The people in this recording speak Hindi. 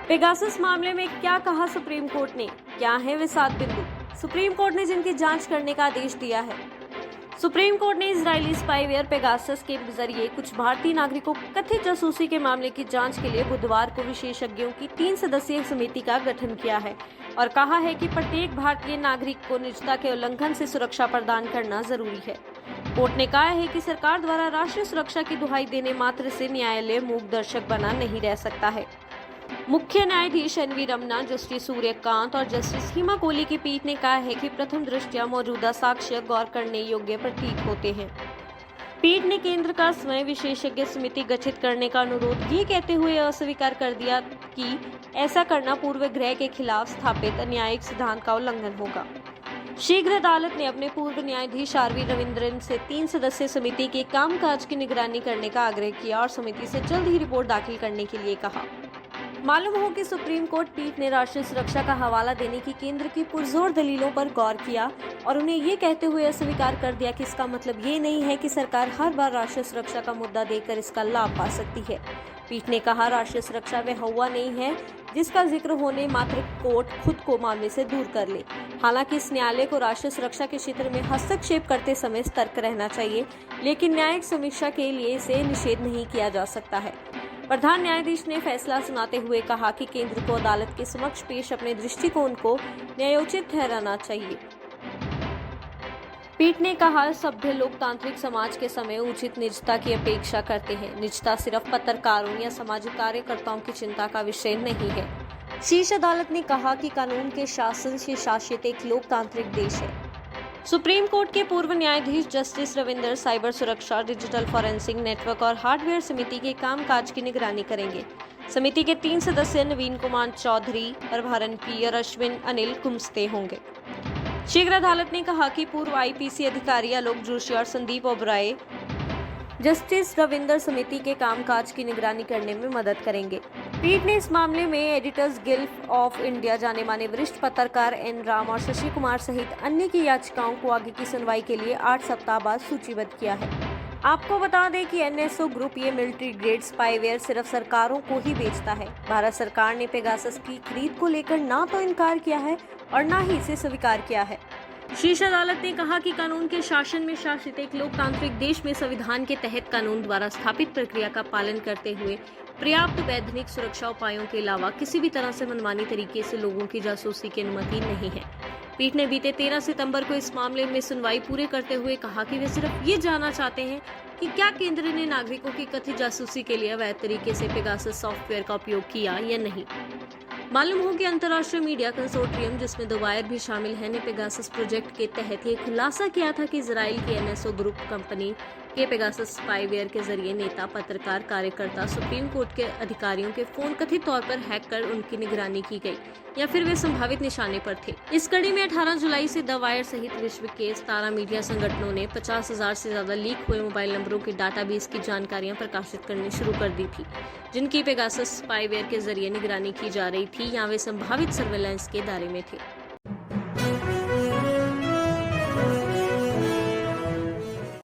पेगासस मामले में क्या कहा सुप्रीम कोर्ट ने, क्या है वे 7 बिंदु। सुप्रीम कोर्ट ने जिनकी जांच करने का आदेश दिया है। सुप्रीम कोर्ट ने इजरायली स्पाईवेयर पेगासस के जरिए कुछ भारतीय नागरिकों को कथित जासूसी के मामले की जांच के लिए बुधवार को विशेषज्ञों की 3 सदस्यीय समिति का गठन किया है और कहा है कि प्रत्येक भारतीय नागरिक को निजता के उल्लंघन से सुरक्षा प्रदान करना जरूरी है। कोर्ट ने कहा है कि सरकार द्वारा राष्ट्रीय सुरक्षा की दुहाई देने मात्र से न्यायालय मूक दर्शक बना नहीं रह सकता है। मुख्य न्यायाधीश एन.वी. रमन्ना, जस्टिस सूर्यकांत और जस्टिस हिमा कोहली की पीठ ने कहा है कि प्रथम दृष्टया मौजूदा साक्ष्य गौर करने योग्य प्रतीत होते हैं। पीठ ने केंद्र का स्वयं विशेषज्ञ समिति गठित करने का अनुरोध ये कहते हुए अस्वीकार कर दिया कि ऐसा करना पूर्वग्रह के खिलाफ स्थापित न्यायिक सिद्धांत का उल्लंघन होगा। शीघ्र अदालत ने अपने पूर्व न्यायाधीश आर.वी. रविंद्रन से 3 सदस्यीय समिति के कामकाज की निगरानी करने का आग्रह किया और समिति से जल्द ही रिपोर्ट दाखिल करने के लिए कहा। मालूम हो कि सुप्रीम कोर्ट पीठ ने राष्ट्रीय सुरक्षा का हवाला देने की केंद्र की पुरजोर दलीलों पर गौर किया और उन्हें ये कहते हुए अस्वीकार कर दिया कि इसका मतलब ये नहीं है कि सरकार हर बार राष्ट्रीय सुरक्षा का मुद्दा देकर इसका लाभ पा सकती है। पीठ ने कहा, राष्ट्रीय सुरक्षा वह हुआ नहीं है जिसका जिक्र होने मात्र कोर्ट खुद को मामले से दूर कर ले। हालांकि इस न्यायालय को राष्ट्रीय सुरक्षा के क्षेत्र में हस्तक्षेप करते समय सतर्क रहना चाहिए, लेकिन न्यायिक समीक्षा के लिए इसे निषेध नहीं किया जा सकता है। प्रधान न्यायाधीश ने फैसला सुनाते हुए कहा कि केंद्र को अदालत के समक्ष पेश अपने दृष्टिकोण को न्यायोचित ठहराना चाहिए। पीठ ने कहा, सभ्य लोकतांत्रिक समाज के समय उचित निजता की अपेक्षा करते हैं। निजता सिर्फ पत्रकारों या सामाजिक कार्यकर्ताओं की चिंता का विषय नहीं है। शीर्ष अदालत ने कहा कि कानून के शासन से शासित एक लोकतांत्रिक देश है। सुप्रीम कोर्ट के पूर्व न्यायाधीश जस्टिस रविंद्र साइबर सुरक्षा, डिजिटल फॉरेंसिक नेटवर्क और हार्डवेयर समिति के कामकाज की निगरानी करेंगे। समिति के 3 सदस्य नवीन कुमार चौधरी, प्रभारन पी और अश्विन अनिल कुमस्ते होंगे। शीघ्र अदालत ने कहा कि पूर्व आईपीसी अधिकारी आलोक जोशी और संदीप ओबराय जस्टिस रविंद्र समिति के कामकाज की निगरानी करने में मदद करेंगे। पीठ ने इस मामले में एडिटर्स गिल्ड ऑफ इंडिया, जाने माने वरिष्ठ पत्रकार एन राम और शशि कुमार सहित अन्य की याचिकाओं को आगे की सुनवाई के लिए 8 सप्ताह बाद सूचीबद्ध किया है। आपको बता दें कि एनएसओ ग्रुप ये मिलिट्री ग्रेड स्पाईवेयर सिर्फ सरकारों को ही बेचता है। भारत सरकार ने पेगासस की खरीद को लेकर ना तो इनकार किया है और ना ही इसे स्वीकार किया है। शीर्ष अदालत ने कहा कि कानून के शासन में शासित एक लोकतांत्रिक देश में संविधान के तहत कानून द्वारा स्थापित प्रक्रिया का पालन करते हुए पर्याप्त वैधानिक सुरक्षा उपायों के अलावा किसी भी तरह से मनमानी तरीके से लोगों की जासूसी की अनुमति नहीं है। पीठ ने बीते 13 सितंबर को इस मामले में सुनवाई पूरे करते हुए कहा कि वे सिर्फ ये जानना चाहते हैं कि क्या केंद्र ने नागरिकों की कथित जासूसी के लिए अवैध तरीके से पेगासस सॉफ्टवेयर का उपयोग किया या नहीं। मालूम हो कि अंतर्राष्ट्रीय मीडिया कंसोर्टियम, जिसमें दुबायर भी शामिल है, ने पेगासस प्रोजेक्ट के तहत ये खुलासा किया था कि इजराइल की एनएसओ ग्रुप कंपनी के पेगासस स्पाईवेयर के जरिए नेता, पत्रकार, कार्यकर्ता, सुप्रीम कोर्ट के अधिकारियों के फोन कथित तौर पर हैक कर उनकी निगरानी की गई या फिर वे संभावित निशाने पर थे। इस कड़ी में 18 जुलाई से द वायर सहित विश्व के 17 मीडिया संगठनों ने 50,000 से ज्यादा लीक हुए मोबाइल नंबरों के डाटाबेस की जानकारियां प्रकाशित करनी शुरू कर दी थी, जिनकी पेगासस स्पाईवेयर के जरिए निगरानी की जा रही थी या वे संभावित सर्वेलेंस के दायरे में थे।